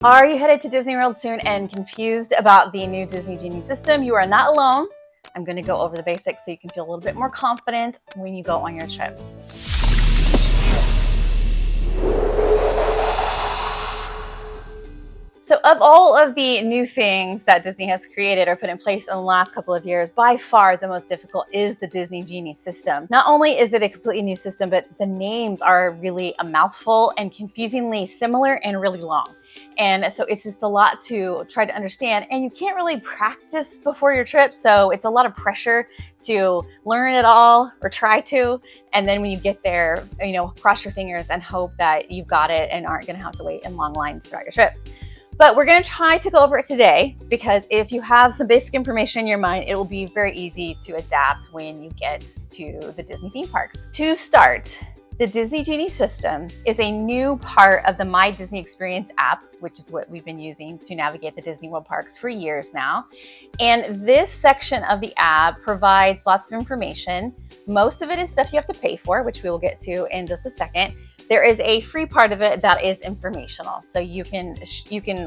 Are you headed to Disney World soon and confused about the new Disney Genie system? You are not alone. I'm going to go over the basics so you can feel a little bit more confident when you go on your trip. So of all of the new things that Disney has created or put in place in the last couple of years, by far the most difficult is the Disney Genie system. Not only is it a completely new system, but the names are really a mouthful and confusingly similar and really long. And so it's just a lot to try to understand, and you can't really practice before your trip. So it's a lot of pressure to learn it all or try to. And then when you get there, cross your fingers and hope that you've got it and aren't going to have to wait in long lines throughout your trip. But we're going to try to go over it today, because if you have some basic information in your mind, it will be very easy to adapt when you get to the Disney theme parks. To start, the Disney Genie system is a new part of the My Disney Experience app, which is what we've been using to navigate the Disney World parks for years now. And this section of the app provides lots of information. Most of it is stuff you have to pay for, which we will get to in just a second. There is a free part of it that is informational. So you can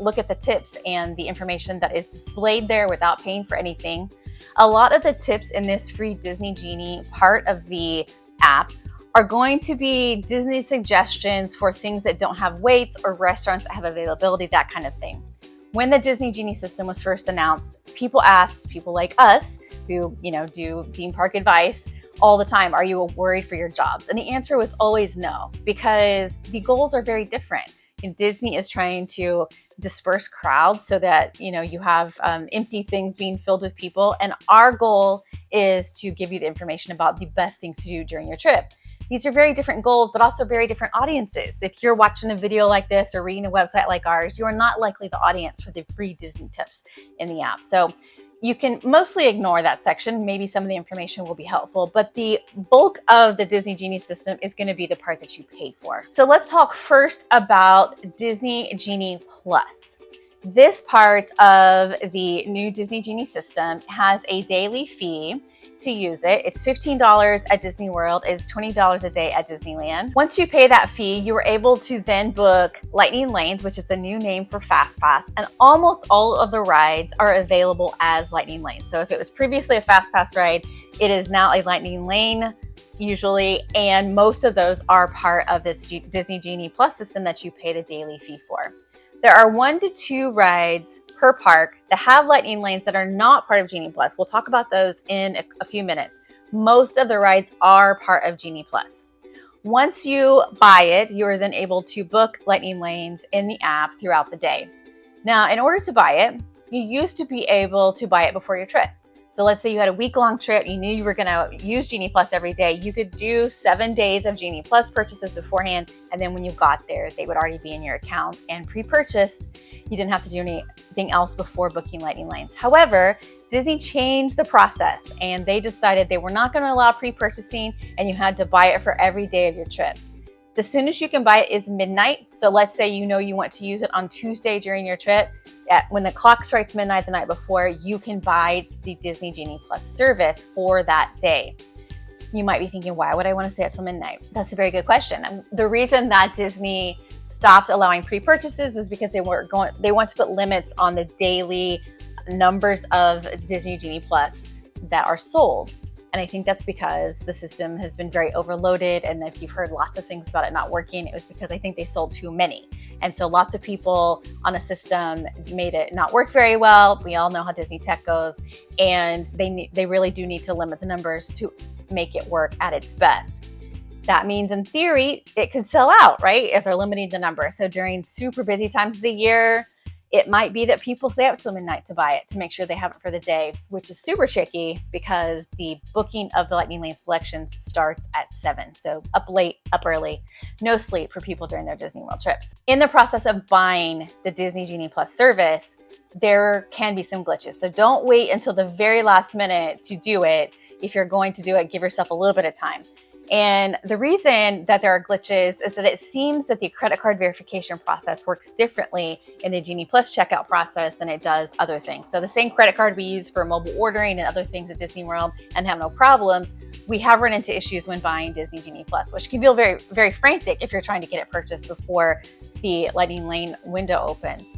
look at the tips and the information that is displayed there without paying for anything. A lot of the tips in this free Disney Genie part of the app are going to be Disney suggestions for things that don't have waits or restaurants that have availability, that kind of thing. When the Disney Genie system was first announced, people asked people like us who, do theme park advice all the time, are you worried for your jobs? And the answer was always no, because the goals are very different. Disney is trying to disperse crowds so that, you have empty things being filled with people. And our goal is to give you the information about the best things to do during your trip. These are very different goals, but also very different audiences. If you're watching a video like this or reading a website like ours, you are not likely the audience for the free Disney tips in the app. So you can mostly ignore that section. Maybe some of the information will be helpful, but the bulk of the Disney Genie system is going to be the part that you pay for. So let's talk first about Disney Genie Plus. This part of the new Disney Genie system has a daily fee to use it. It's $15 at Disney World. It's $20 a day at Disneyland. Once you pay that fee, you are able to then book Lightning Lanes, which is the new name for FastPass, and almost all of the rides are available as Lightning Lanes. So if it was previously a FastPass ride, it is now a Lightning Lane usually, and most of those are part of this Disney Genie Plus system that you pay the daily fee for. There are 1 to 2 rides per park that have Lightning Lanes that are not part of Genie Plus. We'll talk about those in a few minutes. Most of the rides are part of Genie Plus. Once you buy it, you are then able to book Lightning Lanes in the app throughout the day. Now, in order to buy it, you used to be able to buy it before your trip. So let's say you had a week-long trip, you knew you were going to use Genie Plus every day. You could do 7 days of Genie Plus purchases beforehand, and then when you got there, they would already be in your account and pre-purchased. You didn't have to do anything else before booking Lightning Lanes. However, Disney changed the process, and they decided they were not going to allow pre-purchasing, and you had to buy it for every day of your trip. The soonest you can buy it is midnight. So let's say you want to use it on Tuesday during your trip. When the clock strikes midnight the night before, you can buy the Disney Genie Plus service for that day. You might be thinking, why would I want to stay up till midnight? That's a very good question. The reason that Disney stopped allowing pre-purchases was because they want to put limits on the daily numbers of Disney Genie Plus that are sold. And I think that's because the system has been very overloaded. And if you've heard lots of things about it not working, it was because I think they sold too many. And so lots of people on a system made it not work very well. We all know how Disney tech goes. And they really do need to limit the numbers to make it work at its best. That means in theory, it could sell out, right? If they're limiting the number. So during super busy times of the year, it might be that people stay up till midnight to buy it to make sure they have it for the day, which is super tricky because the booking of the Lightning Lane selections starts at 7. So up late, up early, no sleep for people during their Disney World trips. In the process of buying the Disney Genie Plus service, there can be some glitches. So don't wait until the very last minute to do it. If you're going to do it, give yourself a little bit of time. And the reason that there are glitches is that it seems that the credit card verification process works differently in the Genie Plus checkout process than it does other things. So the same credit card we use for mobile ordering and other things at Disney World and have no problems, we have run into issues when buying Disney Genie Plus, which can feel very, very frantic if you're trying to get it purchased before the Lightning Lane window opens.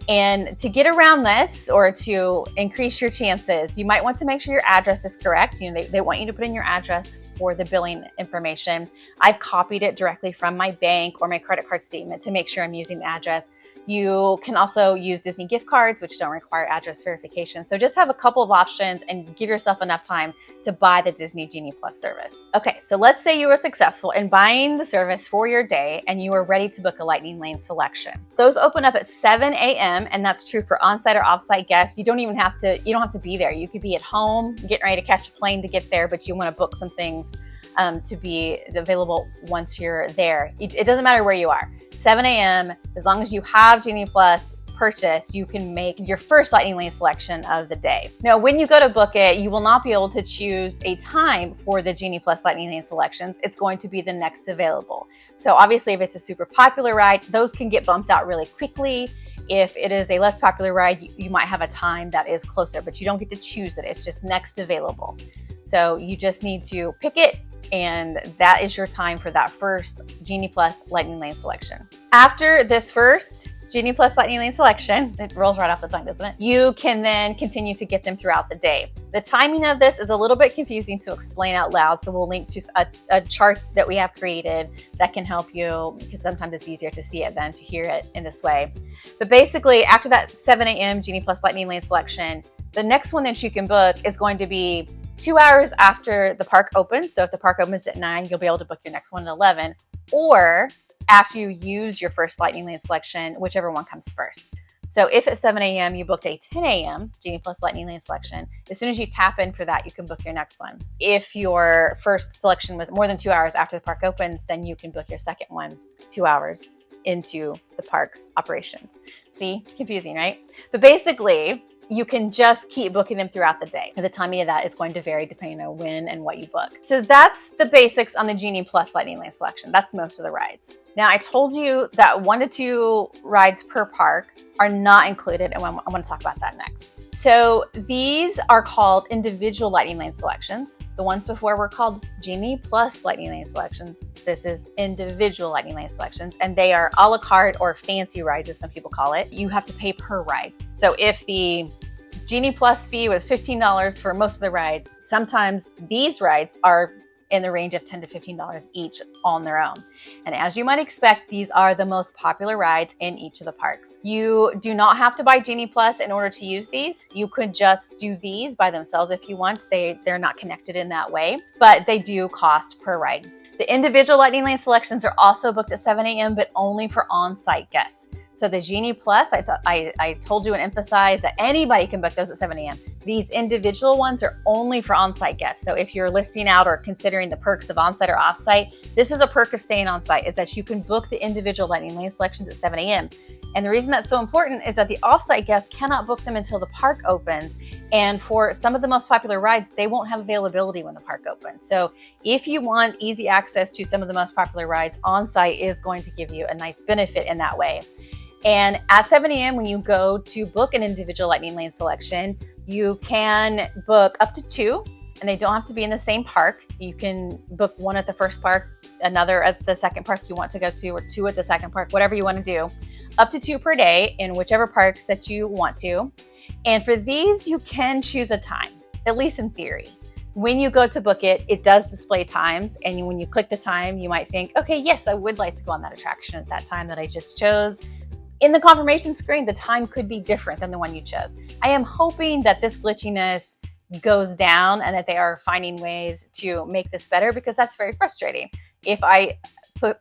And to get around this, or to increase your chances, you might want to make sure your address is correct. They want you to put in your address for the billing information. I've copied it directly from my bank or my credit card statement to make sure I'm using the address. You can also use Disney gift cards, which don't require address verification. So just have a couple of options and give yourself enough time to buy the Disney Genie Plus service. Okay, so let's say you were successful in buying the service for your day and you are ready to book a Lightning Lane selection. Those open up at 7 a.m. and that's true for on-site or off-site guests. You don't have to be there. You could be at home getting ready to catch a plane to get there, but you want to book some things to be available once you're there. It doesn't matter where you are. 7 a.m., as long as you have Genie Plus purchased, you can make your first Lightning Lane selection of the day. Now, when you go to book it, you will not be able to choose a time for the Genie Plus Lightning Lane selections. It's going to be the next available. So obviously, if it's a super popular ride, those can get bumped out really quickly. If it is a less popular ride, you might have a time that is closer, but you don't get to choose it. It's just next available. So you just need to pick it, and that is your time for that first Genie Plus Lightning Lane selection. After this first Genie Plus Lightning Lane selection, it rolls right off the tongue, doesn't it? You can then continue to get them throughout the day. The timing of this is a little bit confusing to explain out loud, so we'll link to a chart that we have created that can help you, because sometimes it's easier to see it than to hear it in this way. But basically, after that 7 a.m. Genie Plus Lightning Lane selection, the next one that you can book is going to be 2 hours after the park opens. So if the park opens at 9, you'll be able to book your next one at 11, or after you use your first Lightning Lane selection, whichever one comes first. So if at 7 a.m. you booked a 10 a.m. Genie Plus Lightning Lane selection, as soon as you tap in for that, you can book your next one. If your first selection was more than 2 hours after the park opens, then you can book your second one 2 hours into the park's operations. See, it's confusing, right? But basically, you can just keep booking them throughout the day. The timing of that is going to vary depending on when and what you book. So that's the basics on the Genie Plus Lightning Lane selection. That's most of the rides. Now, I told you that 1 to 2 rides per park are not included, and I want to talk about that next. So these are called individual Lightning Lane selections. The ones before were called Genie Plus Lightning Lane selections. This is individual Lightning Lane selections, and they are a la carte or fancy rides, as some people call it. You have to pay per ride. So if the Genie Plus fee was $15 for most of the rides, sometimes these rides are in the range of $10 to $15 each on their own. And as you might expect, these are the most popular rides in each of the parks. You do not have to buy Genie Plus in order to use these. You could just do these by themselves if you want. They're not connected in that way, but they do cost per ride. The individual Lightning Lane selections are also booked at 7 a.m., but only for on-site guests. So the Genie Plus, I told you and emphasized that anybody can book those at 7 a.m. These individual ones are only for on-site guests. So if you're listing out or considering the perks of on-site or off-site, this is a perk of staying on-site, is that you can book the individual Lightning Lane selections at 7 a.m. And the reason that's so important is that the off-site guests cannot book them until the park opens. And for some of the most popular rides, they won't have availability when the park opens. So if you want easy access to some of the most popular rides, on-site is going to give you a nice benefit in that way. And at 7 a.m., when you go to book an individual Lightning Lane selection, you can book up to 2, and they don't have to be in the same park. You can book one at the first park, another at the second park you want to go to, or 2 at the second park, whatever you want to do. Up to 2 per day in whichever parks that you want to. And for these, you can choose a time, at least in theory. When you go to book it, it does display times. And when you click the time, you might think, okay, yes, I would like to go on that attraction at that time that I just chose. In the confirmation screen, the time could be different than the one you chose. I am hoping that this glitchiness goes down and that they are finding ways to make this better, because that's very frustrating. If I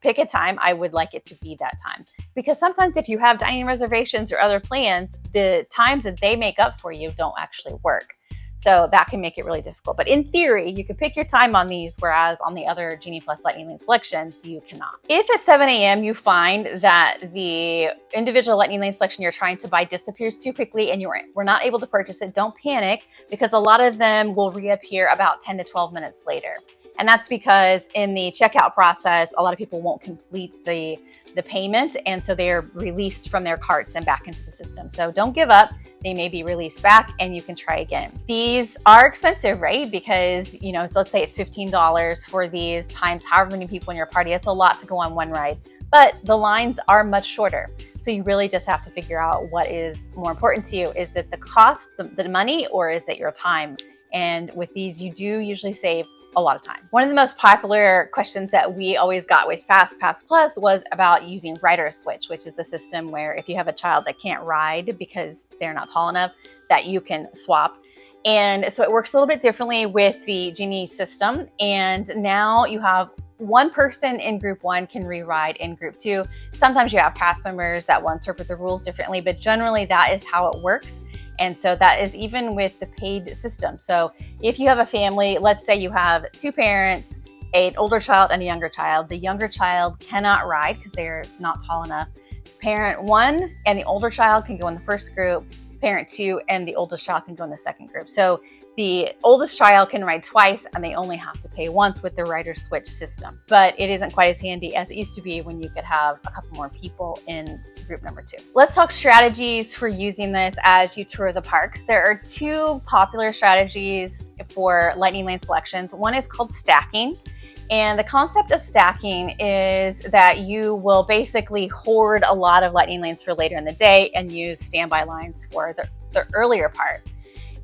pick a time, I would like it to be that time. Because sometimes if you have dining reservations or other plans, the times that they make up for you don't actually work. So that can make it really difficult. But in theory, you could pick your time on these, whereas on the other Genie Plus Lightning Lane selections, you cannot. If at 7 a.m. you find that the individual Lightning Lane selection you're trying to buy disappears too quickly and we're not able to purchase it, don't panic, because a lot of them will reappear about 10 to 12 minutes later. And that's because in the checkout process, a lot of people won't complete the payment, and so they're released from their carts and back into the system. So don't give up. They may be released back and you can try again. These are expensive, right? Because, so let's say it's $15 for these times however many people in your party. It's a lot to go on one ride, but the lines are much shorter. So you really just have to figure out what is more important to you. Is it the cost, the money, or is it your time? And with these, you do usually save a lot of time. One of the most popular questions that we always got with FastPass Plus was about using rider switch, which is the system where if you have a child that can't ride because they're not tall enough, that you can swap. And so it works a little bit differently with the Genie system. And now you have one person in group 1 can re-ride in group 2. Sometimes you have cast members that will interpret the rules differently, but generally that is how it works. And so that is even with the paid system. So if you have a family, let's say you have 2 parents, an older child and a younger child. The younger child cannot ride because they're not tall enough. Parent 1 and the older child can go in the first group. Parent 2 and the oldest child can go in the second group. So the oldest child can ride twice and they only have to pay once with the rider switch system. But it isn't quite as handy as it used to be when you could have a couple more people in group number 2. Let's talk strategies for using this as you tour the parks. There are 2 popular strategies for lightning lane selections. One is called stacking. And the concept of stacking is that you will basically hoard a lot of lightning lanes for later in the day and use standby lines for the earlier part.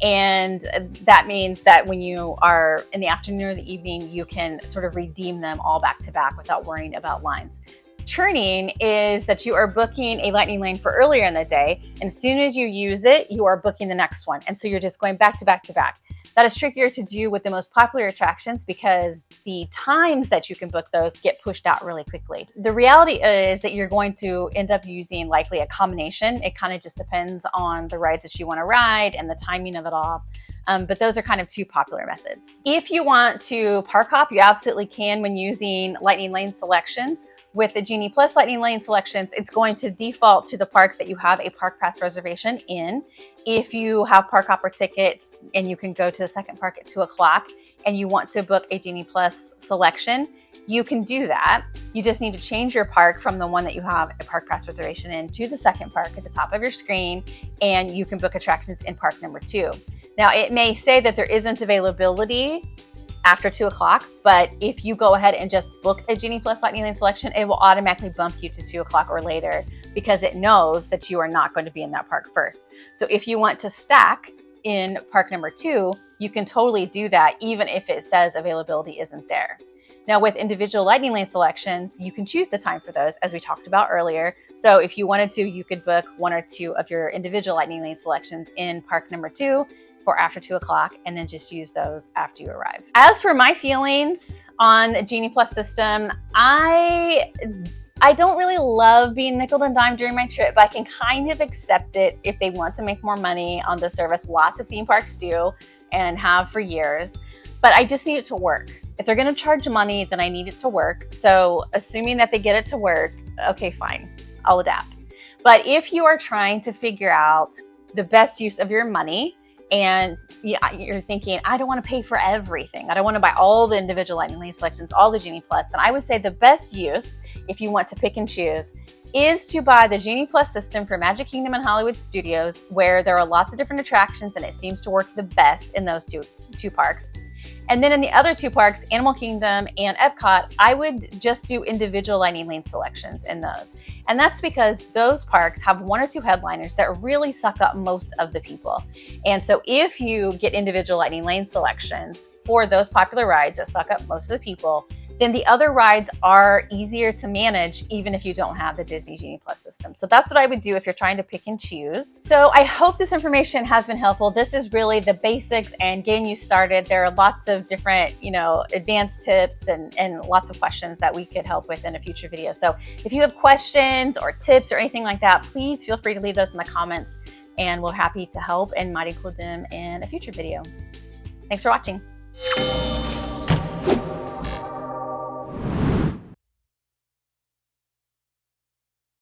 And that means that when you are in the afternoon or the evening, you can sort of redeem them all back to back without worrying about lines. Churning is that you are booking a lightning lane for earlier in the day, and as soon as you use it, you are booking the next one. And so you're just going back to back to back. That is trickier to do with the most popular attractions because the times that you can book those get pushed out really quickly. The reality is that you're going to end up using likely a combination. It kind of just depends on the rides that you want to ride and the timing of it all. But those are kind of 2 popular methods. If you want to park hop, you absolutely can when using lightning lane selections. With the Genie Plus lightning lane selections, it's going to default to the park that you have a park pass reservation in. If you have park hopper tickets and you can go to the second park at 2 o'clock and you want to book a Genie Plus selection, you can do that. You just need to change your park from the one that you have a park pass reservation in to the second park at the top of your screen, and you can book attractions in park number 2. Now, it may say that there isn't availability after 2 o'clock, but if you go ahead and just book a Genie Plus lightning lane selection, it will automatically bump you to 2 o'clock or later because it knows that you are not going to be in that park first. So if you want to stack in park number 2, you can totally do that even if it says availability isn't there. Now with individual lightning lane selections, you can choose the time for those as we talked about earlier. So if you wanted to, you could book 1 or 2 of your individual lightning lane selections in park number 2 for after 2 o'clock, and then just use those after you arrive. As for my feelings on the Genie Plus system, I don't really love being nickel and dime during my trip, but I can kind of accept it if they want to make more money on the service. Lots of theme parks do and have for years, but I just need it to work. If they're gonna charge money, then I need it to work. So assuming that they get it to work, okay, fine, I'll adapt. But if you are trying to figure out the best use of your money, and you're thinking, I don't want to pay for everything, I don't want to buy all the individual lightning lane selections, all the Genie Plus, then I would say the best use, if you want to pick and choose, is to buy the Genie Plus system for Magic Kingdom and Hollywood Studios, where there are lots of different attractions and it seems to work the best in those two parks. And then in the other 2 parks, Animal Kingdom and Epcot, I would just do individual lightning lane selections in those. And that's because those parks have 1 or 2 headliners that really suck up most of the people. And so if you get individual lightning lane selections for those popular rides that suck up most of the people, then the other rides are easier to manage even if you don't have the Disney Genie Plus system. So that's what I would do if you're trying to pick and choose. So I hope this information has been helpful. This is really the basics and getting you started. There are lots of different, advanced tips and lots of questions that we could help with in a future video. So if you have questions or tips or anything like that, please feel free to leave those in the comments and we're happy to help and might include them in a future video. Thanks for watching.